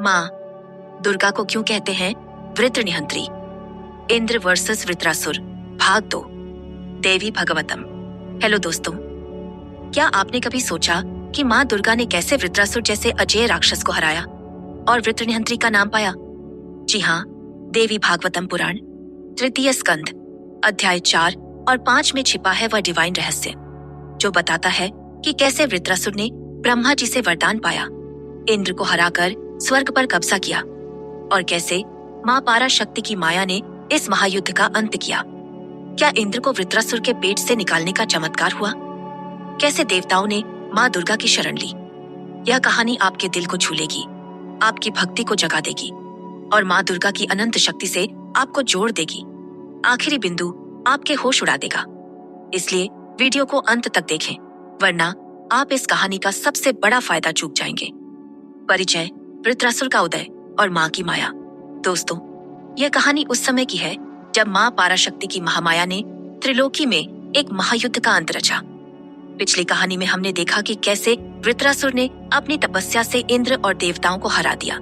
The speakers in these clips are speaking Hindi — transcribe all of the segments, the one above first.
माँ दुर्गा को क्यों कहते हैं वृत्र निहंत्री? इंद्र वर्सेस वृत्रासुर भाग 2 देवी भगवतम। हेलो दोस्तों, क्या आपने कभी सोचा कि माँ दुर्गा ने कैसे वृत्रासुर जैसे अजेय राक्षस को हराया और वृत्र निहंत्री का नाम पाया? जी हाँ, देवी भागवतम पुराण तृतीय स्कंध अध्याय 4 और 5 में छिपा है वह डिवाइन रहस्य जो बताता है कि कैसे वृत्रासुर ने ब्रह्मा जी से वरदान पाया, इंद्र को हराकर स्वर्ग पर कब्जा किया और कैसे माँ पाराशक्ति की माया ने इस महायुद्ध का अंत किया। क्या इंद्र को वृत्रासुर के पेट से निकालने का चमत्कार हुआ? कैसे देवताओं ने माँ दुर्गा की शरण ली? यह कहानी आपके दिल को छू लेगी, आपकी भक्ति को जगा देगी और माँ दुर्गा की अनंत शक्ति से आपको जोड़ देगी। आखिरी बिंदु आपके होश उड़ा देगा। इसलिए वीडियो को अंत तक देखें, वरना आप इस कहानी का सबसे बड़ा फायदा चूक जाएंगे। परिचय, वृत्रासुर का उदय और माँ की माया। दोस्तों, यह कहानी उस समय की है जब माँ पाराशक्ति की महामाया ने त्रिलोकी में एक महायुद्ध का अंत रचा। पिछली कहानी में हमने देखा कि कैसे वृत्रासुर ने अपनी तपस्या से इंद्र और देवताओं को हरा दिया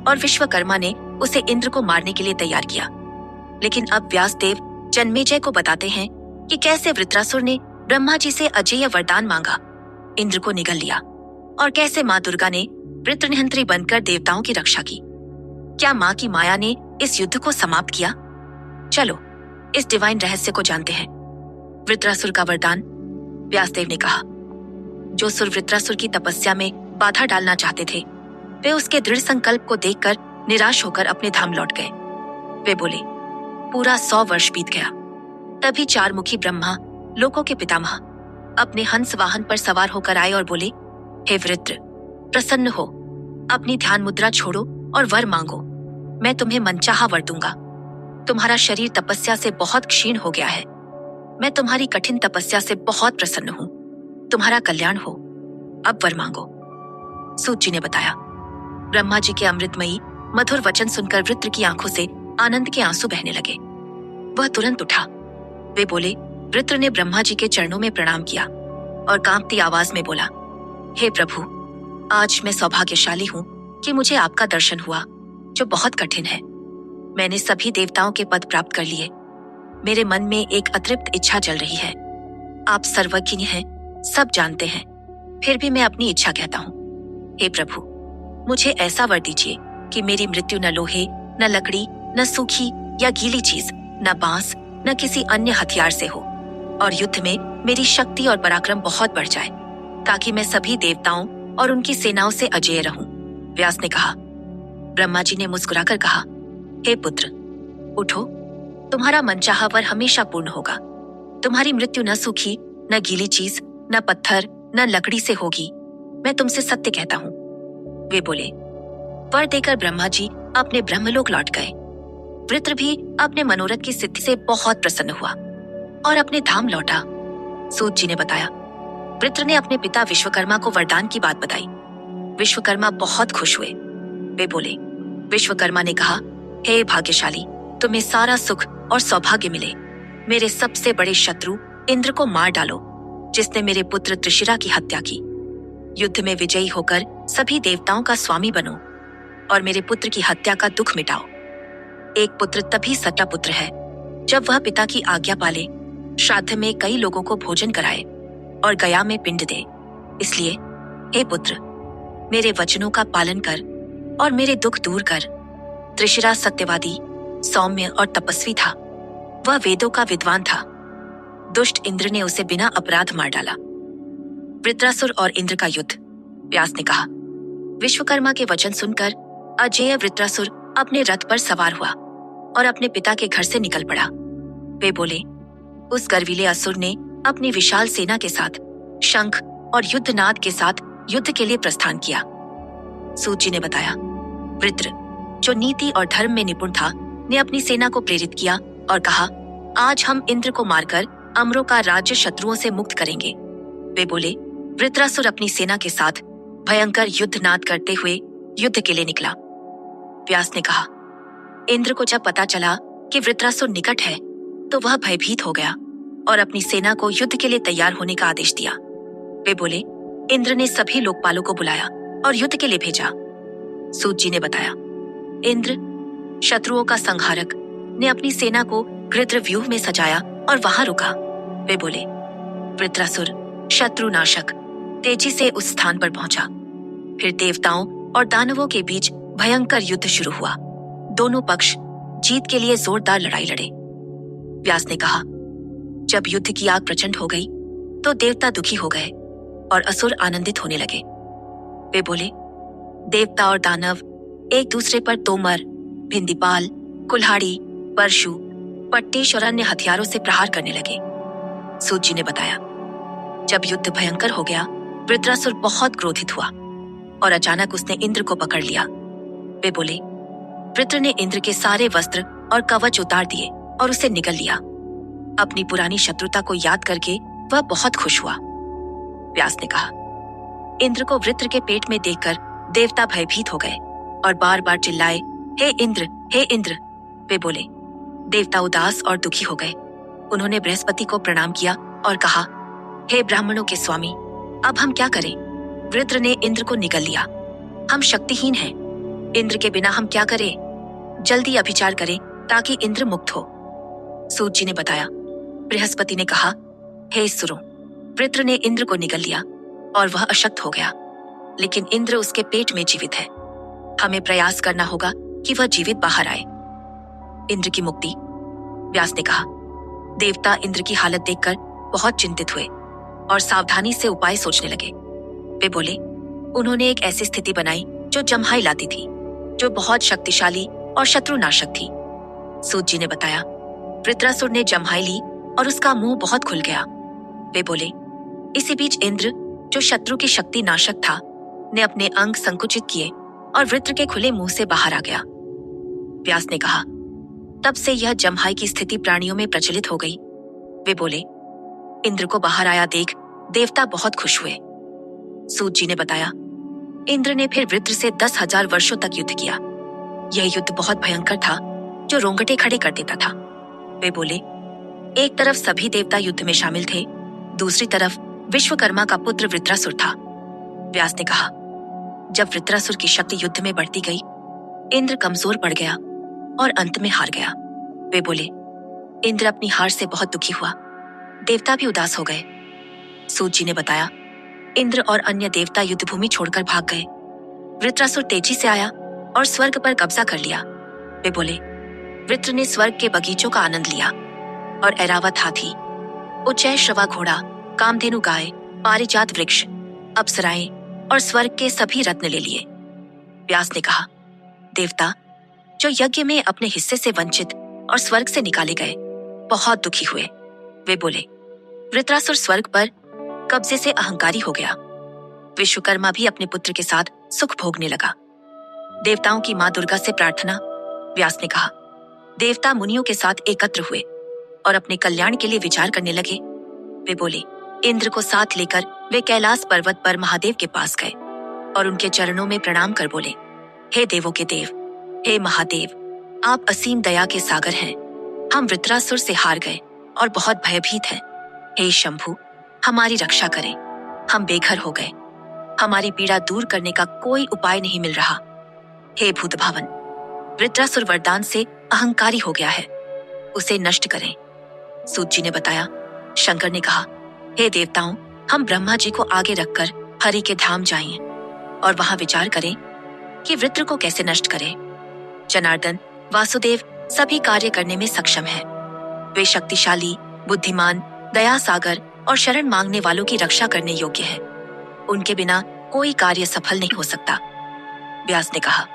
और विश्वकर्मा ने उसे इंद्र को मारने के लिए तैयार किया। लेकिन अब व्यासदेव जन्मेजय को बताते हैं कि कैसे वृत्रासुर ने ब्रह्मा जी से अजेय वरदान मांगा, इंद्र को निगल लिया और कैसे माँ दुर्गा ने वृत्र निहंत्री बनकर देवताओं की रक्षा की। क्या माँ की माया ने इस युद्ध को समाप्त किया? चलो इस डिवाइन रहस्य को जानते हैं। वृत्रासुर का वरदान। व्यासदेव ने कहा, जो सुर वृत्रासुर की तपस्या में बाधा डालना चाहते थे, वे उसके दृढ़ संकल्प को देखकर निराश होकर अपने धाम लौट गए। वे बोले, पूरा 100 वर्ष बीत गया। तभी 4 मुखी ब्रह्मा, लोकों के पितामह, अपने हंस वाहन पर सवार होकर आए और बोले, हे वृत्र, प्रसन्न हो, अपनी ध्यान मुद्रा छोड़ो और वर मांगो। मैं तुम्हें मनचाहा वर दूंगा। तुम्हारा शरीर तपस्या से बहुत क्षीण हो गया है। मैं तुम्हारी कठिन तपस्या से बहुत प्रसन्न हूँ। तुम्हारा कल्याण हो। अब वर मांगो। सूत जी ने बताया। ब्रह्मा जी के अमृतमयी मधुर वचन सुनकर वृत्र की आंखों से आनंद के आंसू बहने लगे। वह तुरंत उठा। वे बोले, वृत्र ने ब्रह्मा जी के चरणों में प्रणाम किया और कांपती आवाज में बोला, हे प्रभु, आज मैं सौभाग्यशाली हूँ कि मुझे आपका दर्शन हुआ, जो बहुत कठिन है। मैंने सभी देवताओं के पद प्राप्त कर लिए। मेरे मन में एक अतृप्त इच्छा जल रही है। आप सर्वज्ञ हैं, सब जानते हैं, फिर भी मैं अपनी इच्छा कहता हूँ। हे प्रभु, मुझे ऐसा वर दीजिए कि मेरी मृत्यु न लोहे, न लकड़ी, न सूखी या गीली चीज, न बांस, न किसी अन्य हथियार से हो और युद्ध में मेरी शक्ति और पराक्रम बहुत बढ़ जाए, ताकि मैं सभी देवताओं और उनकी सेनाओं से अजेय रहूं। व्यास ने कहा। ब्रह्मा जी ने मुस्कुराकर कहा, हे पुत्र, उठो, तुम्हारा मनचाहा वर हमेशा पूर्ण होगा। तुम्हारी मृत्यु न सूखी, न गीली चीज, न पत्थर, न लकड़ी से होगी। मैं तुमसे सत्य कहता हूँ। वे बोले। वर देकर ब्रह्मा जी अपने ब्रह्मलोक लौट गए। वृत्र भी अपने मनोरथ की सिद्धि से बहुत प्रसन्न हुआ और अपने धाम लौटा। सूत जी ने बताया। वृत्र ने अपने पिता विश्वकर्मा को वरदान की बात बताई। विश्वकर्मा बहुत खुश हुए। वे बोले। विश्वकर्मा ने कहा, हे भाग्यशाली, तुम्हें सारा सुख और सौभाग्य मिले। मेरे सबसे बड़े शत्रु इंद्र को मार डालो, जिसने मेरे पुत्र त्रिशिरा की हत्या की। युद्ध में विजयी होकर सभी देवताओं का स्वामी बनो और मेरे पुत्र की हत्या का दुख मिटाओ। एक पुत्र तभी सच्चा पुत्र है जब वह पिता की आज्ञा पाले, श्राद्ध में कई लोगों को भोजन कराए और गया में पिंड दे। इसलिए हे पुत्र, मेरे वचनों का पालन कर और मेरे दुख दूर कर। त्रिशिरा सत्यवादी, सौम्य और तपस्वी था। वह वेदों का विद्वान था। दुष्ट इंद्र ने उसे बिना अपराध मार डाला। वृत्रासुर और इंद्र का युद्ध। व्यास ने कहा। विश्वकर्मा के वचन सुनकर अजेय वृत्रासुर अपने रथ पर सवार हुआ और अपने पिता के घर से निकल पड़ा। वे बोले, उस गर्वीले असुर ने अपनी विशाल सेना के साथ शंख और युद्धनाद के साथ युद्ध के लिए प्रस्थान किया। सूत जी ने बताया। वृत्र, जो नीति और धर्म में निपुण था, ने अपनी सेना को प्रेरित किया और कहा, आज हम इंद्र को मारकर अमरों का राज्य शत्रुओं से मुक्त करेंगे। वे बोले। वृत्रासुर अपनी सेना के साथ भयंकर युद्धनाद करते हुए युद्ध के लिए निकला। व्यास ने कहा। इंद्र को जब पता चला कि वृत्रासुर निकट है, तो वह भयभीत हो गया और अपनी सेना को युद्ध के लिए तैयार होने का आदेश दिया। वे बोले। इंद्र ने सभी लोकपालों को बुलाया और युद्ध के लिए भेजा। सूत जी ने बताया। इंद्र, शत्रुओं का संहारक, ने अपनी सेना को गृध्र व्यूह में सजाया और वहां रुका। वे बोले, वृत्रासुर शत्रु नाशक तेजी से उस स्थान पर पहुंचा। फिर देवताओं और दानवों के बीच भयंकर युद्ध शुरू हुआ। दोनों पक्ष जीत के लिए जोरदार लड़ाई लड़े। व्यास ने कहा, जब युद्ध की आग प्रचंड हो गई तो देवता दुखी हो गए और असुर आनंदित होने लगे। वे बोले, देवता और दानव एक दूसरे पर तोमर, भिंदीपाल, कुल्हाड़ी, परशु, पट्टेश और अन्य हथियारों से प्रहार करने लगे। सूत जी ने बताया, जब युद्ध भयंकर हो गया, वृत्रासुर बहुत क्रोधित हुआ और अचानक उसने इंद्र को पकड़ लिया। वे बोले, वृत्र ने इंद्र के सारे वस्त्र और कवच उतार दिए और उसे निगल लिया। अपनी पुरानी शत्रुता को याद करके वह बहुत खुश हुआ। व्यास ने कहा, इंद्र को वृत्र के पेट में देखकर देवता भयभीत हो गए और बार बार चिल्लाए, हे इंद्र, हे इंद्र। वे बोले, देवता उदास और दुखी हो गए। उन्होंने बृहस्पति को प्रणाम किया और कहा, हे ब्राह्मणों के स्वामी, अब हम क्या करें? वृत्र ने इंद्र को निगल लिया। हम शक्तिहीन हैं। इंद्र के बिना हम क्या करें? जल्दी अभिचार करें ताकि इंद्र मुक्त हो। सूत जी ने बताया। बृहस्पति ने कहा, हे सुरों, वृत्र ने इंद्र को निगल लिया और वह अशक्त हो गया, लेकिन इंद्र उसके पेट में जीवित है। हमें प्रयास करना होगा कि वह जीवित बाहर आए। इंद्र की मुक्ति। व्यास ने कहा, देवता इंद्र की हालत देखकर बहुत चिंतित हुए और सावधानी से उपाय सोचने लगे। वे बोले, उन्होंने एक ऐसी स्थिति बनाई जो जम्हाई लाती थी, जो बहुत शक्तिशाली और शत्रुनाशक थी। सूत जी ने बताया, वृत्रासुर ने जम्हाई ली और उसका मुंह बहुत खुल गया। वे बोले, इसी बीच इंद्र, जो शत्रु की शक्ति नाशक था, ने अपने अंग संकुचित किए और वृत्र के खुले मुंह से बाहर आ गया। व्यास ने कहा, तब से यह जम्हाई की स्थिति प्राणियों में प्रचलित हो गई। वे बोले, इंद्र को बाहर आया देख देवता बहुत खुश हुए। सूत जी ने बताया, इंद्र ने फिर वृत्र से 10,000 वर्षों तक युद्ध किया। यह युद्ध बहुत भयंकर था, जो रोंगटे खड़े कर देता था। वे बोले, एक तरफ सभी देवता युद्ध में शामिल थे, दूसरी तरफ विश्वकर्मा का पुत्र वृत्रासुर था। व्यास ने कहा, जब वृत्रासुर की शक्ति युद्ध में बढ़ती गई, इंद्र कमजोर पड़ गया और अंत में हार गया। वे बोले, इंद्र अपनी हार से बहुत दुखी हुआ। देवता भी उदास हो गए। सूत जी ने बताया, इंद्र और अन्य देवता युद्धभूमि छोड़कर भाग गए। वृत्रासुर तेजी से आया और स्वर्ग पर कब्जा कर लिया। वे बोले, वृत्र ने स्वर्ग के बगीचों का आनंद लिया और ऐरावत हाथी, उच्चैश्रवा घोड़ा, कामधेनु गाय, पारिजात वृक्ष, अप्सराएं और स्वर्ग के सभी रत्न ले लिए। व्यास ने कहा, देवता जो यज्ञ में अपने हिस्से से वंचित और स्वर्ग से निकाले गए, बहुत दुखी हुए। वे बोले, वृत्रासुर स्वर्ग पर कब्जे से अहंकारी हो गया। विश्वकर्मा भी अपने पुत्र के साथ सुख भोगने लगा। देवताओं की मां दुर्गा से प्रार्थना। व्यास ने कहा, देवता मुनियों के साथ एकत्र हुए और अपने कल्याण के लिए विचार करने लगे। वे बोले, इंद्र को साथ लेकर वे कैलाश पर्वत पर महादेव के पास गए और उनके चरणों में प्रणाम कर बोले, हे देवों के देव, हे महादेव, आप असीम दया के सागर हैं। हम वृत्रासुर से हार गए और बहुत भयभीत हैं। हे शंभु, हमारी रक्षा करें। हम बेघर हो गए। हमारी पीड़ा दूर करने का कोई उपाय नहीं मिल रहा। हे भूतभावन, वृत्रासुर वरदान से अहंकारी हो गया है, उसे नष्ट करें। सूत जी ने बताया। शंकर ने कहा, हे देवताओं, हम ब्रह्मा जी को आगे रखकर हरि के धाम जाएं और वहां विचार करें कि वृत्र को कैसे नष्ट करें। जनार्दन, वासुदेव सभी कार्य करने में सक्षम है। वे शक्तिशाली, बुद्धिमान, दया सागर और शरण मांगने वालों की रक्षा करने योग्य है। उनके बिना कोई कार्य सफल नहीं हो सकता। व्यास ने कहा,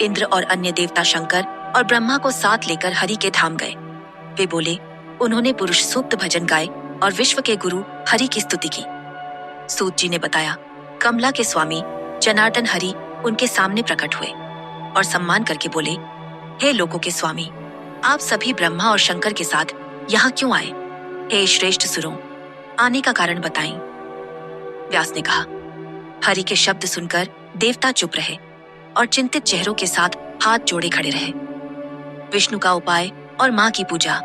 इंद्र और अन्य देवता शंकर और ब्रह्मा को साथ लेकर हरि के धाम गए। वे बोले, उन्होंने पुरुष सूक्त भजन गाए और विश्व के गुरु हरि की स्तुति की। सूत जी ने बताया, कमला के स्वामी जनार्दन हरि उनके सामने प्रकट हुए और सम्मान करके बोले, हे लोकों के स्वामी, आप सभी ब्रह्मा और शंकर के साथ यहाँ क्यों आए? हे श्रेष्ठ सुरों, आने का कारण बताएं। व्यास ने कहा, हरि के शब्द सुनकर देवता चुप रहे और चिंतित चेहरों के साथ हाथ जोड़े खड़े रहे। विष्णु का उपाय और मां की पूजा।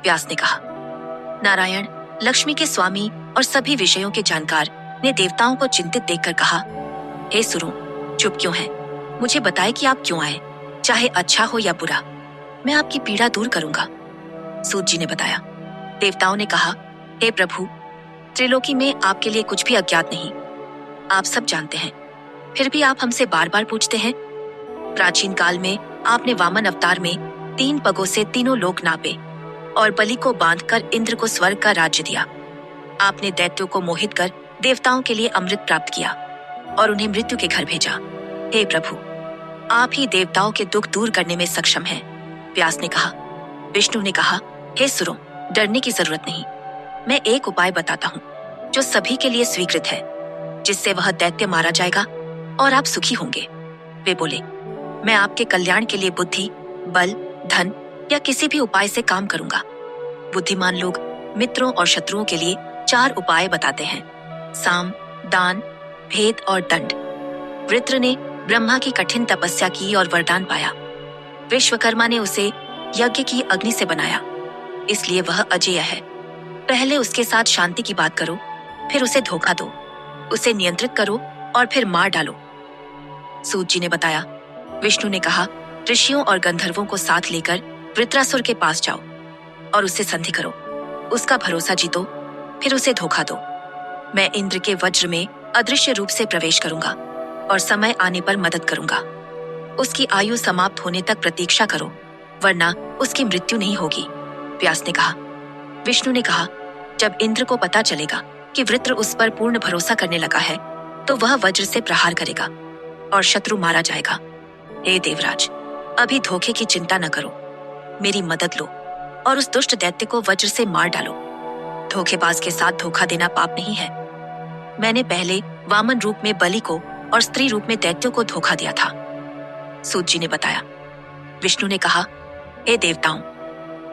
व्यास ने कहा, नारायण, लक्ष्मी के स्वामी और सभी विषयों के जानकार ने देवताओं को चिंतित देखकर कहा, हे सुरों, चुप क्यों हैं? मुझे बताएं कि आप क्यों आए, चाहे अच्छा हो या बुरा। मैं आपकी पीड़ा दूर करूंगा। सूत जी ने बताया। देवताओं ने कहा, हे प्रभु, त्रिलोकी में आपके लिए कुछ भी अज्ञात नहीं, आप सब जानते हैं। फिर भी आप हमसे बार बार पूछते हैं। प्राचीन काल में आपने वामन अवतार में 3 पगों से तीनों लोक नापे और बलि को बांधकर इंद्र को स्वर्ग का राज्य दिया। आपने दैत्यों को मोहित कर देवताओं के लिए अमृत प्राप्त किया और उन्हें मृत्यु के घर भेजा। हे प्रभु, आप ही देवताओं के दुख दूर करने में सक्षम हैं। व्यास ने कहा। विष्णु ने कहा, हे सुरों, डरने की जरूरत नहीं। मैं एक उपाय बताता हूँ जो सभी के लिए स्वीकृत है, जिससे वह दैत्य मारा जाएगा और आप सुखी होंगे। वे बोले, मैं आपके कल्याण के लिए बुद्धि, बल, धन या किसी भी उपाय से काम करूंगा। बुद्धिमान लोग मित्रों और शत्रुओं के लिए 4 उपाय बताते हैं: साम, दान, भेद और दंड। वृत्र ने ब्रह्मा की कठिन तपस्या की और वरदान पाया। विश्वकर्मा ने उसे यज्ञ की अग्नि से बनाया, इसलिए वह अजेय है। पहले उसके साथ शांति की बात करो, फिर उसे धोखा दो, उसे नियंत्रित करो और फिर मार डालो। सूत जी ने बताया। विष्णु ने कहा, ऋषियों और गंधर्वों को साथ लेकर वृत्रासुर के पास जाओ और उससे संधि करो, उसका भरोसा जीतो, फिर उसे धोखा दो। मैं इंद्र के वज्र में अदृश्य रूप से प्रवेश करूंगा और समय आने पर मदद करूंगा। उसकी आयु समाप्त होने तक प्रतीक्षा करो, वरना उसकी मृत्यु नहीं होगी। व्यास ने कहा। विष्णु ने कहा, जब इंद्र को पता चलेगा कि वृत्र उस पर पूर्ण भरोसा करने लगा है, तो वह वज्र से प्रहार करेगा और शत्रु मारा जाएगा। हे देवराज, अभी धोखे की चिंता न करो, मेरी मदद लो और उस दुष्ट दैत्य को वज्र से मार डालो। धोखेबाज के साथ धोखा देना पाप नहीं है। मैंने पहले वामन रूप में बलि को और स्त्री रूप में दैत्यों को धोखा दिया था। सूत जी ने बताया। विष्णु ने कहा, हे देवताओं,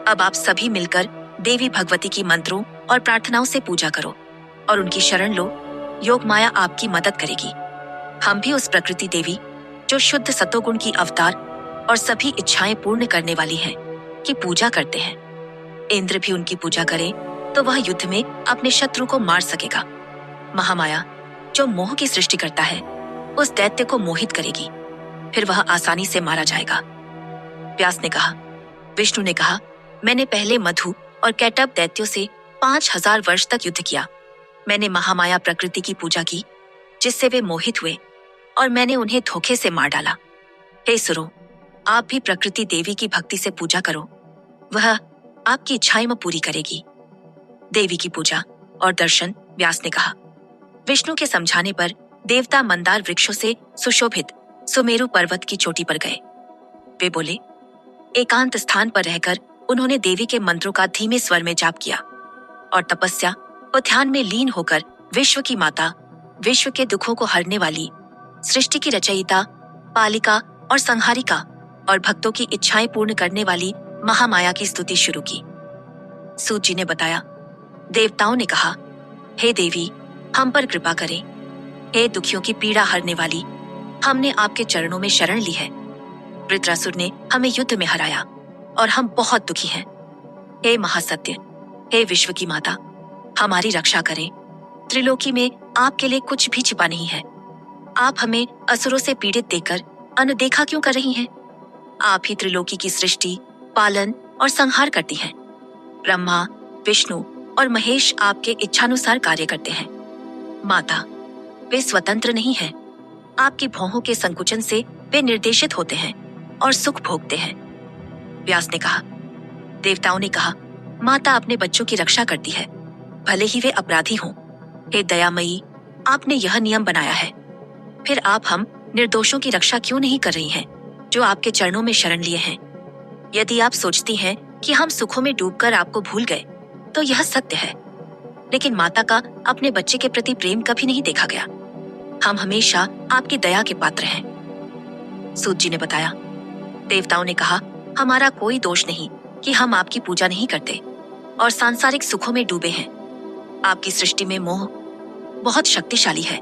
अब आप सभी मिलकर देवी भगवती की मंत्रों और प्रार्थनाओं से पूजा करो और उनकी शरण लो। योग माया आपकी मदद करेगी। हम भी उस प्रकृति देवी, जो शुद्ध सतोगुण की अवतार और सभी इच्छाएं पूर्ण करने वाली है, की पूजा करते हैं। इंद्र भी उनकी पूजा करे तो वह युद्ध में अपने शत्रु को मार सकेगा। महामाया, जो मोह की सृष्टि करता है, उस दैत्य को मोहित करेगी, फिर वह आसानी से मारा जाएगा। व्यास ने कहा। विष्णु ने कहा, मैंने पहले मधु और कैटब दैत्यों से 5000 वर्ष तक युद्ध किया। मैंने महामाया प्रकृति की पूजा की, जिससे वे मोहित हुए और मैंने उन्हें धोखे से मार डाला। हे सुरों, आप भी प्रकृति देवी की भक्ति से पूजा करो, वह आपकी इच्छाएं पूरी करेगी। देवी की पूजा और दर्शन। व्यास ने कहा। विष्णु के समझाने पर देवता मंदार वृक्षों से सुशोभित सुमेरु पर्वत की चोटी पर गए। वे बोले, एकांत स्थान पर रहकर उन्होंने देवी के मंत्रों का धीमे स्वर में जाप किया और तपस्या व ध्यान में लीन होकर विश्व की माता, विश्व के दुखों को हरने वाली, सृष्टि की रचयिता, पालिका और संहारिका और भक्तों की इच्छाएं पूर्ण करने वाली महामाया की स्तुति शुरू की। सूत जी ने बताया। देवताओं ने कहा, हे देवी, हम पर कृपा करें। हे दुखियों की पीड़ा हरने वाली, हमने आपके चरणों में शरण ली है। वृत्रासुर ने हमें युद्ध में हराया और हम बहुत दुखी हैं। हे महासत्य, हे विश्व की माता, हमारी रक्षा करें। त्रिलोकी में आपके लिए कुछ भी छिपा नहीं है। आप हमें असुरों से पीड़ित देखकर अनदेखा क्यों कर रही हैं? आप ही त्रिलोकी की सृष्टि, पालन और संहार करती हैं। ब्रह्मा, विष्णु और महेश आपके इच्छानुसार कार्य करते हैं। माता, वे स्वतंत्र नहीं हैं। आपकी भौहों के संकुचन से वे निर्देशित होते हैं और सुख भोगते हैं। व्यास ने कहा। देवताओं ने कहा, माता अपने बच्चों की रक्षा करती है, भले ही वे अपराधी हों। हे दयामयी, आपने यह नियम बनाया है, फिर आप हम निर्दोषों की रक्षा क्यों नहीं कर रही हैं, जो आपके चरणों में शरण लिए हैं? यदि आप सोचती हैं कि हम सुखों में डूबकर आपको भूल गए, तो यह सत्य है, लेकिन माता का अपने बच्चे के प्रति प्रेम कभी नहीं देखा गया। हम हमेशा आपकी दया के पात्र हैं। सूत जी ने बताया। देवताओं ने कहा, हमारा कोई दोष नहीं कि हम आपकी पूजा नहीं करते और सांसारिक सुखों में डूबे हैं। आपकी सृष्टि में मोह बहुत शक्तिशाली है,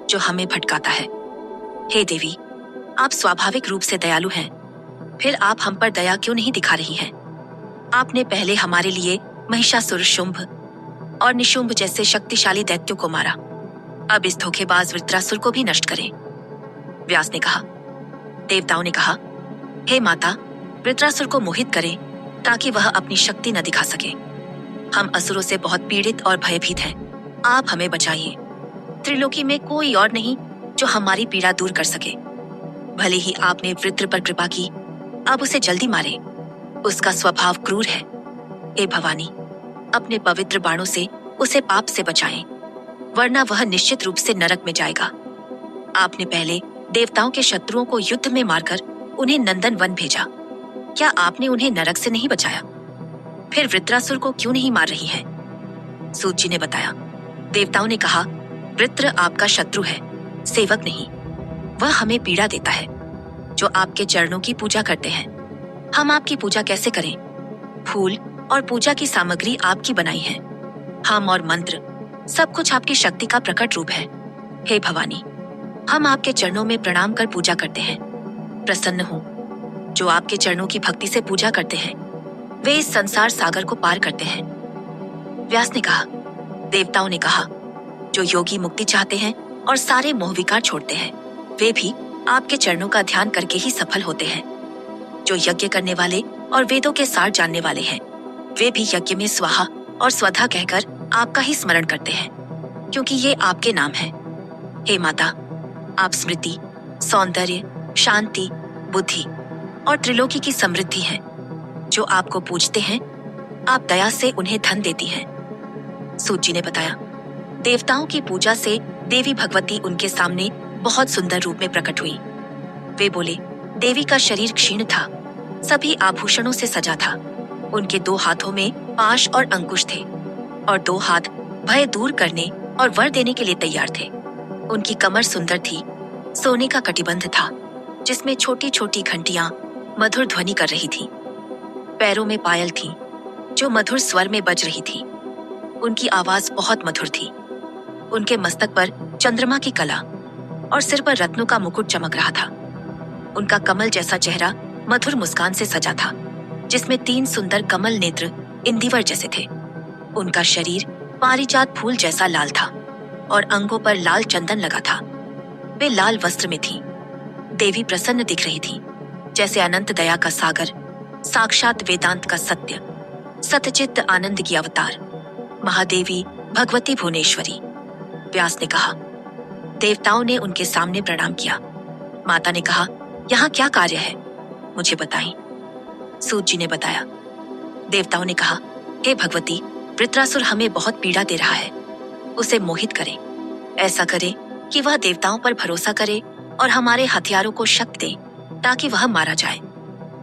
जो हमें भटकाता है। हे देवी, आप स्वाभाविक रूप से दयालु हैं, फिर आप हम पर दया क्यों नहीं दिखा रही हैं? आपने पहले हमारे लिए महिषासुर, शुंभ और निशुंभ जैसे शक्तिशाली दैत्यों को मारा, अब इस धोखेबाज वृत्रासुर को भी नष्ट करें। व्यास ने कहा। देवताओं ने कहा, हे माता, वृत्रासुर को मोहित करें ताकि वह अपनी शक्ति न दिखा सके। हम असुरों से बहुत पीड़ित और भयभीत हैं। आप हमें बचाइए। त्रिलोकी में कोई और नहीं जो हमारी पीड़ा दूर कर सके। भले ही आपने वृत्र पर कृपा की, अब उसे जल्दी मारे। उसका स्वभाव क्रूर है। हे भवानी, अपने पवित्र बाणों से उसे पाप से बचाएं, वरना वह निश्चित रूप से नरक में जाएगा। आपने पहले देवताओं के शत्रुओं को युद्ध में मारकर उन्हें नंदन वन भेजा। क्या आपने उन्हें नरक से नहीं बचाया? फिर वृत्रासुर को क्यों नहीं मार रही है? सूत जी ने बताया, देवताओं ने कहा, वृत्र आपका शत्रु है, सेवक नहीं। वह हमें पीड़ा देता है। जो आपके चरणों की पूजा करते हैं। हम आपकी पूजा कैसे करें? फूल और पूजा की सामग्री आपकी बनाई है। हम और मंत्र सब कुछ आपकी शक्ति का प्रकट रूप है। हे भवानी, हम आपके चरणों में प्रणाम कर पूजा करते हैं। प्रसन्न हो। जो आपके चरणों की भक्ति से पूजा करते हैं, वे इस संसार सागर को पार करते हैं। व्यास ने कहा, देवताओं ने कहा, जो योगी मुक्ति चाहते हैं और सारे मोह विकार छोड़ते हैं, वे भी आपके चरणों का ध्यान करके ही सफल होते हैं। जो यज्ञ करने वाले और वेदों के सार जानने वाले हैं, वे भी यज्ञ में स्वाहा और स्वधा कहकर आपका ही स्मरण करते हैं, क्योंकि ये आपके नाम हैं। हे माता, आप स्मृति, सौंदर्य, शांति, बुद्धि और त्रिलोकी की समृद्धि हैं। जो आपको पूजते हैं, आप दया से उन्हें धन देती हैं। सूत जी ने बताया, देवताओं की पूजा से देवी भगवती उनके सामने बहुत सुंदर रूप में प्रकट हुई। वे बोले, देवी का शरीर क्षीण था, सभी आभूषणों से सजा था। उनके 2 हाथों में पाश और अंकुश थे और 2 हाथ भय दूर करने और वर देने के लिए तैयार थे। उनकी कमर सुंदर थी, सोने का कटिबंध था जिसमें छोटी छोटी घंटियां मधुर ध्वनि कर रही थीं। पैरों में पायल थी जो मधुर स्वर में बज रही थी। उनकी आवाज बहुत मधुर थी। उनके मस्तक पर चंद्रमा की कला और सिर पर रत्नों का मुकुट चमक रहा था। उनका कमल जैसा चेहरा मधुर मुस्कान से सजा था, जिसमें 3 सुंदर कमल नेत्र इंदिवर जैसे थे। उनका शरीर पारिजात फूल जैसा लाल था और अंगों पर लाल चंदन लगा था। वे लाल वस्त्र में थीं। देवी प्रसन्न दिख रही थीं, जैसे अनंत दया का सागर, साक्षात वेदांत का सत्य, सतचित्त आनंद की अवतार, महादेवी भगवती भुवनेश्वरी। व्यास ने कहा, देवताओं ने उनके सामने प्रणाम किया। माता ने कहा, यहाँ क्या कार्य है, मुझे बताएं। सूत जी ने बताया, देवताओं ने कहा, हे भगवती, वृत्रासुर हमें बहुत पीड़ा दे रहा है। उसे मोहित करें। ऐसा करें कि वह देवताओं पर भरोसा करे और हमारे हथियारों को शक्ति दे ताकि वह मारा जाए।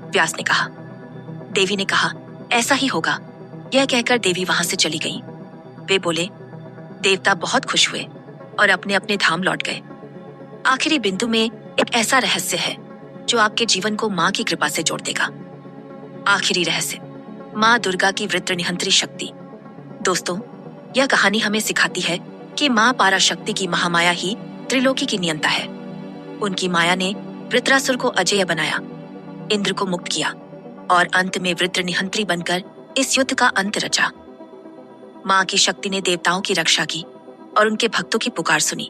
व्यास ने कहा। देवी ने कहा, ऐसा ही होगा। यह कहकर देवी वहां से चली गई। वे बोले, देवता बहुत खुश हुए और अपने अपने धाम लौट गए। आखिरी बिंदु में एक ऐसा रहस्य है जो आपके जीवन को माँ की कृपा से जोड़ देगा। आखिरी रहस्य, माँ दुर्गा की वृत्र निहंत्री शक्ति। दोस्तों, यह कहानी हमें सिखाती है कि माँ पराशक्ति की महामाया ही त्रिलोकी की नियंता है। उनकी माया ने वृत्रासुर को अजेय बनाया, इंद्र को मुक्त किया और अंत में वृत्र निहंत्री बनकर इस युद्ध का अंत रचा। माँ की शक्ति ने देवताओं की रक्षा की और उनके भक्तों की पुकार सुनी।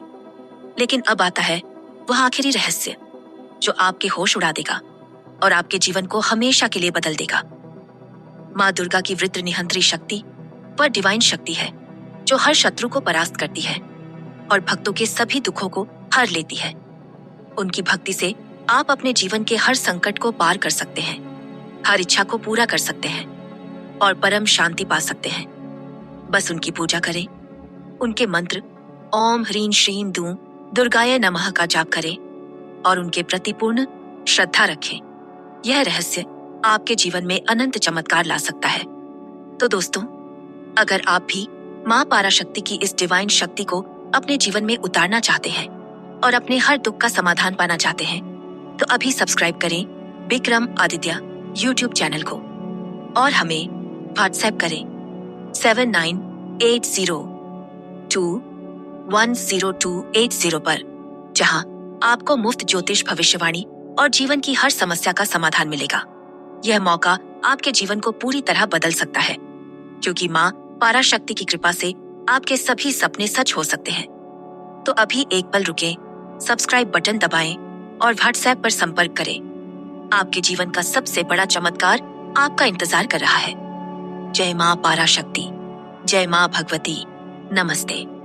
लेकिन अब आता है वह आखिरी रहस्य जो आपके होश उड़ा देगा और आपके जीवन को हमेशा के लिए बदल देगा। माँ दुर्गा की वृत्र निहंत्री शक्ति वह डिवाइन शक्ति है जो हर शत्रु को परास्त करती है और भक्तों के सभी दुखों को हर लेती है। उनकी भक्ति से आप अपने जीवन के हर संकट को पार कर सकते हैं, हर इच्छा को पूरा कर सकते हैं और परम शांति पा सकते हैं। बस उनकी पूजा करें, उनके मंत्र ओम ह्रीं श्रीं दूं दुर्गाय नमः का जाप करें और उनके प्रति पूर्ण श्रद्धा रखें। यह रहस्य आपके जीवन में अनंत चमत्कार ला सकता है। तो दोस्तों, अगर आप भी माँ पराशक्ति की इस डिवाइन शक्ति को अपने जीवन में उतारना चाहते हैं और अपने हर दुख का समाधान पाना चाहते हैं, तो अभी सब्सक्राइब करें विक्रम आदित्य यूट्यूब चैनल को और हमें व्हाट्सएप करें 7980210280 पर, जहां आपको मुफ्त ज्योतिष भविष्यवाणी और जीवन की हर समस्या का समाधान मिलेगा। यह मौका आपके जीवन को पूरी तरह बदल सकता है, क्योंकि माँ पराशक्ति की कृपा से आपके सभी सपने सच हो सकते हैं। तो अभी एक पल रुकें, सब्सक्राइब बटन दबाएं और व्हाट्सएप पर संपर्क करें। आपके जीवन का सबसे बड़ा चमत्कार आपका इंतजार कर रहा है। जय मां पाराशक्ति, जय मां भगवती, नमस्ते।